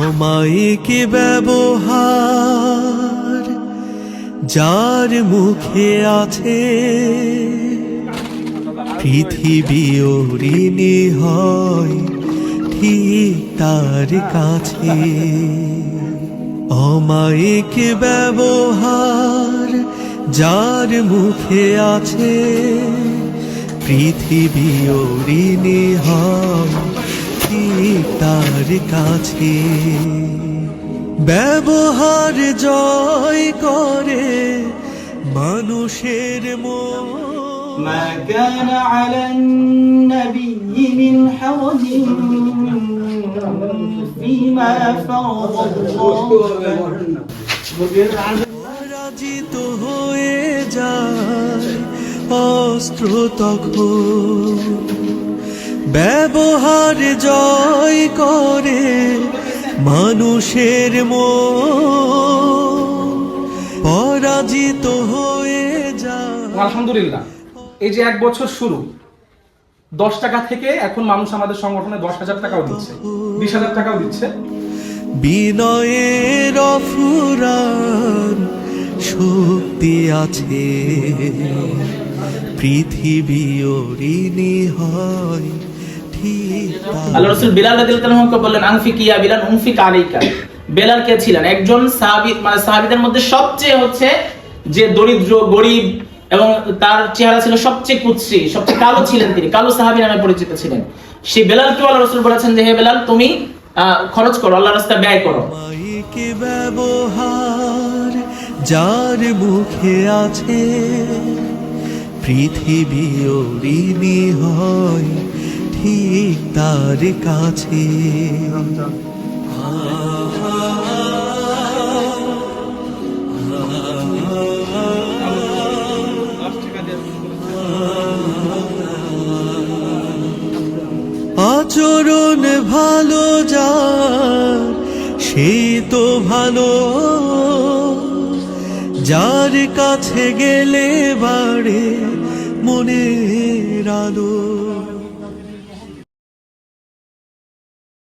অমায়িক ব্যবহার যার মুখে আছে, পৃথিবী ঋণী হয় ঠিক তার কাছে। অমায়িক ব্যবহার যার মুখে আছে, পৃথিবী ঋণী হয় ঠিক তার কাছে। ব্যবহার জয় করে মানুষের মন। ما كان على النبي من حرج فيما فرض الله। পরাজিত হয়ে যায় অস্ত্র তখন, ব্যবহার জয় করে মানুষের মন। পরাজিত হয়ে যায়। আলহামদুলিল্লাহ, এই যে 1 বছর শুরু 10 টাকা থেকে এখন মানুষ আমাদের সংগঠনে 10,000 টাকাও দিচ্ছে, 20,000 টাকাও দিচ্ছে। বিনয়ের অফুরান শক্তি আছে, পৃথিবী ঋণী হয় ঠিক। আল্লাহ রাসূল বিলাল রাদিয়াল্লাহু আনহু বললেন, আনফিক ইয়া বিলাল উনফিক আলাইকা। বিলাল কে ছিলেন? একজন সাহাবী, মানে সাহাবীদের মধ্যে সবচেয়ে হচ্ছে যে দরিদ্র গরীব এবং তার চেহারা ছিল সবচেয়ে কুৎসি, সবচেয়ে কালো ছিলেন, তিনি কালো সাহাবী নামে পরিচিত ছিলেন। সেই বেলালকে আল্লাহ রাসূল বলেছেন যে হে বেলাল, তুমি খরচ করো, আল্লাহর রাস্তায় ব্যয় করো। অমায়িক ব্যবহার যার মুখে আছে, পৃথিবী ঋণী হয় ঠিক তার কাছে। আচরণ ভালো যার, সে তো ভালো, যার কাছে গেলে বাড়ে মনের আলো।